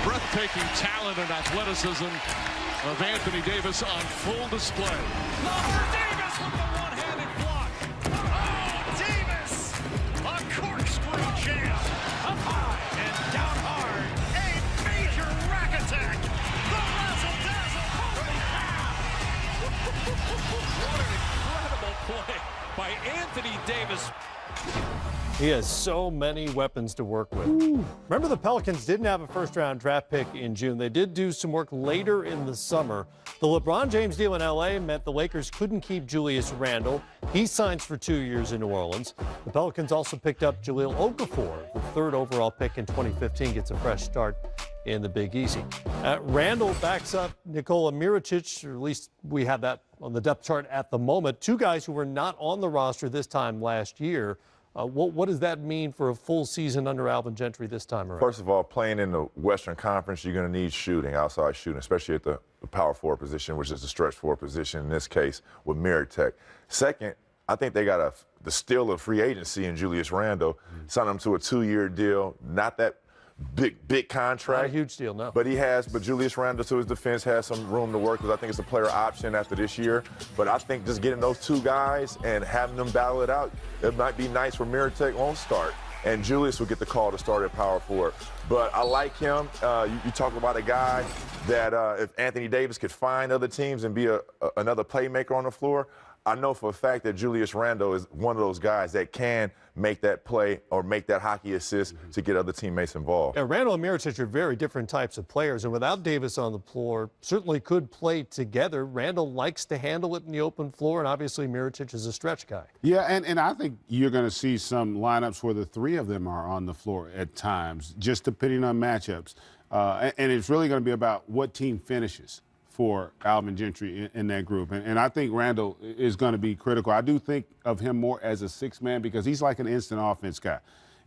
breathtaking talent and athleticism of Anthony Davis on full display. Davis with the one-handed block. Oh, Davis! A corkscrew jam. Up high and down hard. A major rack attack. The razzle-dazzle. Holy cow! What an incredible play by Anthony Davis. He has so many weapons to work with. Ooh. Remember, the Pelicans didn't have a first-round draft pick in June. They did do some work later in the summer. The LeBron James deal in L.A. meant the Lakers couldn't keep Julius Randle. He signs for 2 years in New Orleans. The Pelicans also picked up Jahlil Okafor, the third overall pick in 2015, gets a fresh start in the Big Easy. Randle backs up Nikola Mirotic, or at least we have that on the depth chart at the moment. Two guys who were not on the roster this time last year. What does that mean for a full season under Alvin Gentry this time around? First of all, playing in the Western Conference, you're going to need shooting, outside shooting, especially at the power forward position, which is the stretch forward position in this case with Mirotic. Second, I think they got the steal of free agency in Julius Randle, signed him to a 2-year deal, not that big contract. Not a huge deal, no. But Julius Randle, to his defense, has some room to work because I think it's a player option after this year. But I think just getting those two guys and having them battle it out, it might be nice for Mirotic on start. And Julius will get the call to start at power forward. But I like him. You talk about a guy that if Anthony Davis could find other teams and be another playmaker on the floor, I know for a fact that Julius Randle is one of those guys that can make that play or make that hockey assist to get other teammates involved. Yeah, Randle and Mirotic are very different types of players, and without Davis on the floor, certainly could play together. Randle likes to handle it in the open floor, and obviously Mirotic is a stretch guy. Yeah, and I think you're going to see some lineups where the three of them are on the floor at times, just depending on matchups. And it's really going to be about what team finishes for Alvin Gentry in that group. And I think Randle is going to be critical. I do think of him more as a six-man because he's like an instant offense guy.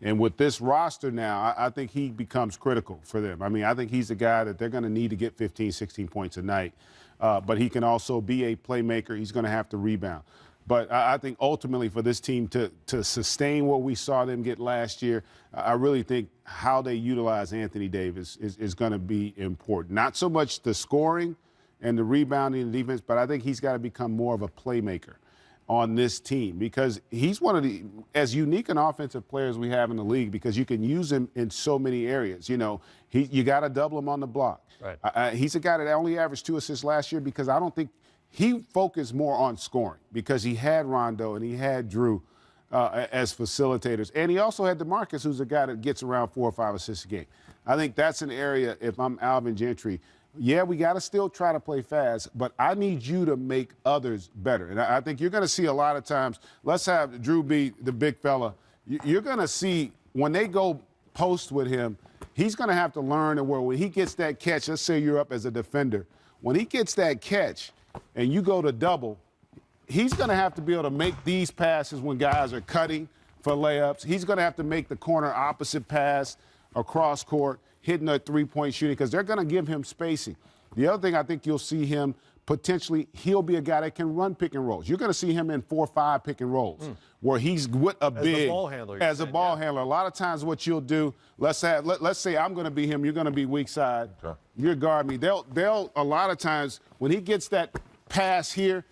And with this roster now, I think he becomes critical for them. I mean, I think he's a guy that they're going to need to get 15, 16 points a night. But he can also be a playmaker. He's going to have to rebound. But I think ultimately for this team to sustain what we saw them get last year, I really think how they utilize Anthony Davis is going to be important. Not so much the scoring and the rebounding and defense, but I think he's got to become more of a playmaker on this team because he's one of the as unique an offensive players we have in the league because you can use him in so many areas. You know, you got to double him on the block. Right. He's a guy that only averaged 2 assists last year because I don't think he focused more on scoring because he had Rondo and he had Drew as facilitators. And he also had DeMarcus, who's a guy that gets around 4 or 5 assists a game. I think that's an area, if I'm Alvin Gentry, yeah, we got to still try to play fast, but I need you to make others better. And I think you're going to see a lot of times, let's have Drew be the big fella. You're going to see when they go post with him, he's going to have to learn where when he gets that catch, let's say you're up as a defender, when he gets that catch and you go to double, he's going to have to be able to make these passes when guys are cutting for layups. He's going to have to make the corner opposite pass across court, hitting a three-point shooting because they're going to give him spacing. The other thing I think you'll see him potentially, he'll be a guy that can run pick and rolls. You're going to see him in 4 or 5 pick and rolls where he's with a big as a ball handler. A lot of times what you'll do, let's say I'm going to be him, you're going to be weak side. Okay. You're guard me. They'll a lot of times when he gets that pass here,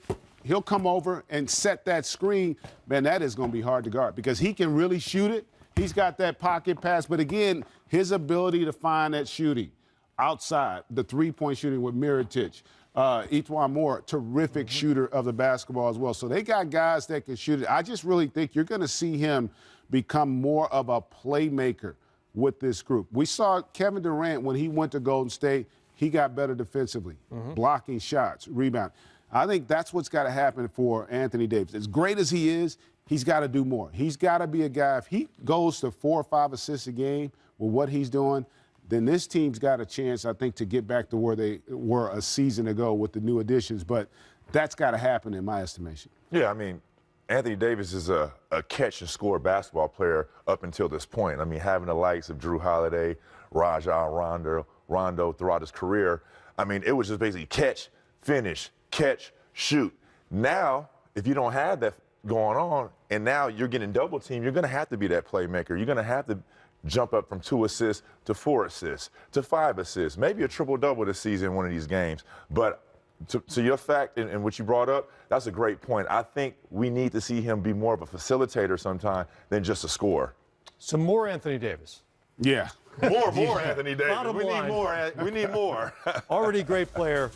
he'll come over and set that screen. Man, that is going to be hard to guard because he can really shoot it. He's got that pocket pass, but again, his ability to find that shooting outside, the three-point shooting with Mirotic, Etwan Moore, terrific shooter of the basketball as well. So they got guys that can shoot it. I just really think you're going to see him become more of a playmaker with this group. We saw Kevin Durant when he went to Golden State, he got better defensively, blocking shots, rebound. I think that's what's got to happen for Anthony Davis. As great as he is, he's got to do more. He's got to be a guy. If he goes to 4 or 5 assists a game with what he's doing, then this team's got a chance, I think, to get back to where they were a season ago with the new additions. But that's got to happen in my estimation. Yeah, I mean, Anthony Davis is a catch-and-score basketball player up until this point. I mean, having the likes of Drew Holiday, Rondo throughout his career, I mean, it was just basically catch, finish, catch, shoot. Now, if you don't have that going on, and now you're getting double teamed, you're going to have to be that playmaker. You're going to have to jump up from 2 assists to 4 assists to 5 assists, maybe a triple-double this season in one of these games. But to your fact and what you brought up, that's a great point. I think we need to see him be more of a facilitator sometime than just a scorer. Some more Anthony Davis. Yeah. More Anthony Davis. Bottom We need line. more. We need more. Already great player.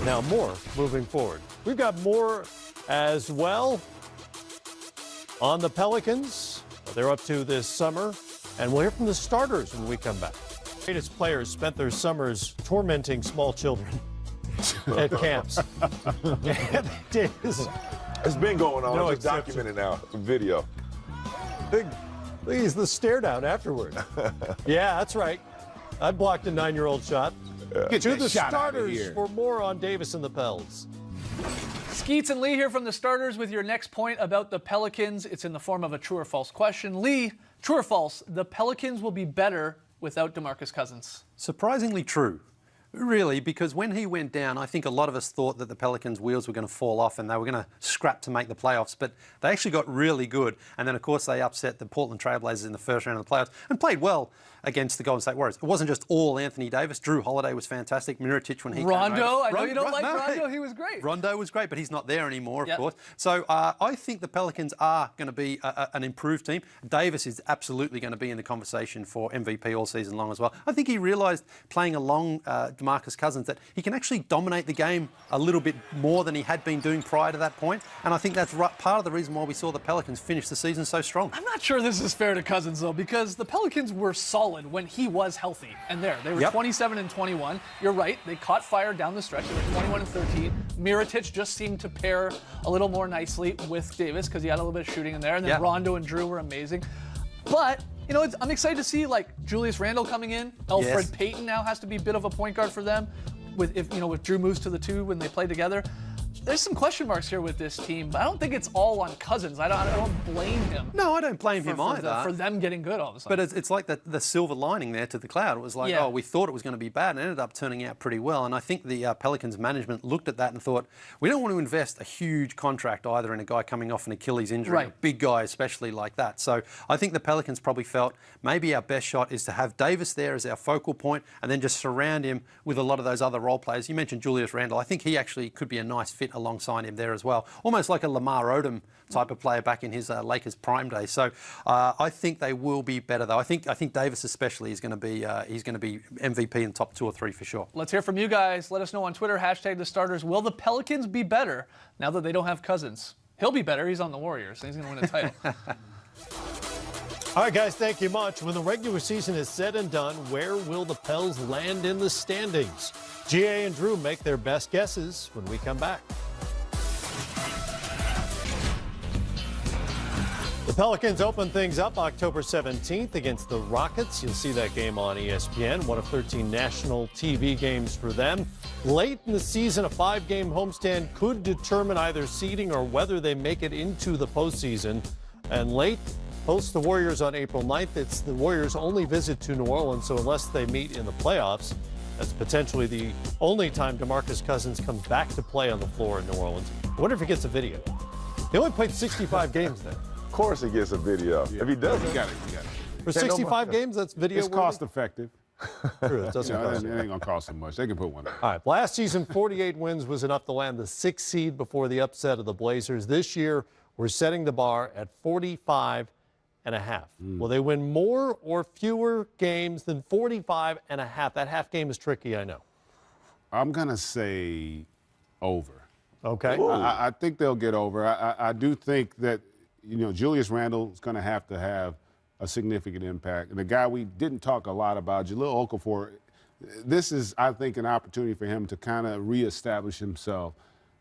Now more moving forward. We've got more as well on the Pelicans, what they're up to this summer, and we'll hear from the starters when we come back. Greatest players spent their summers tormenting small children at camps. Anthony Davis. It's been going on. No It's exception. documented now, video. Please, the stare down afterward. Yeah, that's right. I blocked a 9-year-old shot. Get To that the shot out of starters here. for more on Davis and the Pels. Skeets and Lee here from the starters with your next point about the Pelicans. It's in the form of a true or false question. Lee, true or false, the Pelicans will be better without DeMarcus Cousins? Surprisingly true. Really, because when he went down, I think a lot of us thought that the Pelicans' wheels were going to fall off and they were going to scrap to make the playoffs, but they actually got really good. And then, of course, they upset the Portland Trailblazers in the first round of the playoffs and played well against the Golden State Warriors. It wasn't just all Anthony Davis. Drew Holiday was fantastic. Mirotic when he Rondo, came over. I know you don't like No, Rondo. He was great. Rondo was great, but he's not there anymore, of Yep. course. So I think the Pelicans are going to be an improved team. Davis is absolutely going to be in the conversation for MVP all season long as well. I think he realised playing along DeMarcus Cousins that he can actually dominate the game a little bit more than he had been doing prior to that point. And I think that's part of the reason why we saw the Pelicans finish the season so strong. I'm not sure this is fair to Cousins, though, because the Pelicans were solid when he was healthy. And they were Yep. 27 and 21. You're right. They caught fire down the stretch. They were 21 and 13. Mirotic just seemed to pair a little more nicely with Davis because he had a little bit of shooting in there. And then Yep. Rondo and Drew were amazing. But, you know, I'm excited to see, like, Julius Randle coming in. Elfrid Yes. Payton now has to be a bit of a point guard for them. If Drew moves to the 2 when they play together. There's some question marks here with this team, but I don't think it's all on Cousins. I don't blame him. No, I don't blame him for either. for them getting good all of a sudden. But it's like the silver lining there to the cloud. It was like, Yeah. oh, we thought it was going to be bad, and it ended up turning out pretty well. And I think the Pelicans management looked at that and thought, we don't want to invest a huge contract either in a guy coming off an Achilles injury, Right. a big guy especially like that. So I think the Pelicans probably felt maybe our best shot is to have Davis there as our focal point and then just surround him with a lot of those other role players. You mentioned Julius Randle. I think he actually could be a nice fit alongside him there as well. Almost like a Lamar Odom type of player back in his Lakers prime day. So I think they will be better though. I think Davis especially is going to be MVP in the top 2 or 3 for sure. Let's hear from you guys. Let us know on Twitter, #TheStarters. Will the Pelicans be better now that they don't have Cousins? He'll be better. He's on the Warriors. He's going to win a title. All right, guys, thank you much. When the regular season is said and done, where will the Pels land in the standings? GA and Drew make their best guesses when we come back. The Pelicans open things up October 17th against the Rockets. You'll see that game on ESPN, one of 13 national TV games for them. Late in the season, a 5-game homestand could determine either seeding or whether they make it into the postseason. And late hosts the Warriors on April 9th. It's the Warriors' only visit to New Orleans, so unless they meet in the playoffs, that's potentially the only time DeMarcus Cousins comes back to play on the floor in New Orleans. I wonder if he gets a video. He only played 65 games there. Of course he gets a video. If he doesn't, You got it. For 65 games, that's video. It's cost effective. True, it doesn't cost. It ain't going to cost them much. They can put one up. All right, last season, 48 wins was enough to land the 6th seed before the upset of the Blazers. This year, we're setting the bar at 45 and a half. Will they win more or fewer games than 45 and a half? That half game is tricky, I know. I'm going to say over. Okay. I think they'll get over. I do think that, Julius Randle is going to have a significant impact. And the guy we didn't talk a lot about, Jahlil Okafor, this is, I think, an opportunity for him to kind of reestablish himself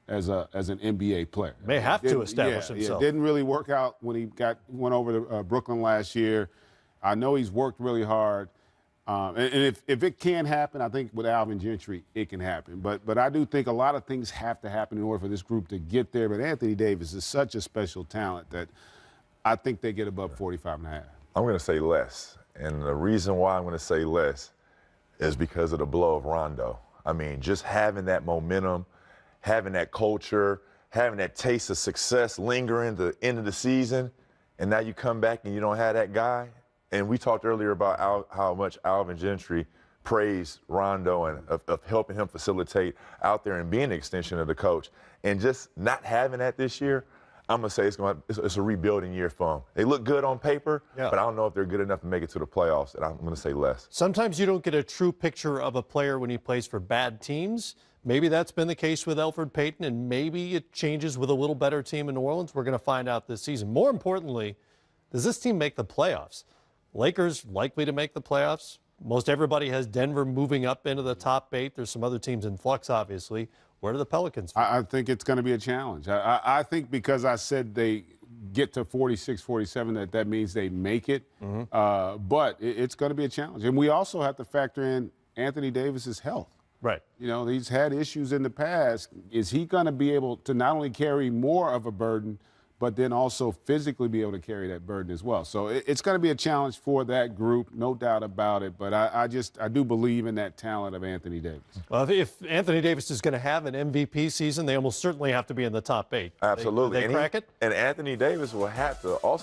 as an NBA player. May have to establish himself. It didn't really work out when he went over to Brooklyn last year. I know he's worked really hard. And if it can happen, I think with Alvin Gentry, it can happen. But I do think a lot of things have to happen in order for this group to get there. But Anthony Davis is such a special talent that I think they get above 45 and a half. I'm going to say less. And the reason why I'm going to say less is because of the blow of Rondo. I mean, just having that momentum, having that culture, having that taste of success lingering the end of the season, and now you come back and you don't have that guy, And we talked earlier about how much Alvin Gentry praised Rondo and of helping him facilitate out there and being an extension of the coach. And just not having that this year, I'm going to say it's a rebuilding year for them. They look good on paper, but I don't know if they're good enough to make it to the playoffs, and I'm going to say less. Sometimes you don't get a true picture of a player when he plays for bad teams. Maybe that's been the case with Elfrid Payton, and maybe it changes with a little better team in New Orleans. We're going to find out this season. More importantly, does this team make the playoffs? Lakers likely to make the playoffs. Most everybody has Denver moving up into the top 8. There's some other teams in flux, obviously. Where do the Pelicans fit? I think it's going to be a challenge. I think because I said they get to 46, 47, that means they make it. But it's going to be a challenge. And we also have to factor in Anthony Davis's health. Right. You know, he's had issues in the past. Is he going to be able to not only carry more of a burden, but then also physically be able to carry that burden as well? So it's going to be a challenge for that group, no doubt about it. But I do believe in that talent of Anthony Davis. Well, if Anthony Davis is going to have an MVP season, they almost certainly have to be in the top 8. Absolutely. They crack it? And Anthony Davis will have to also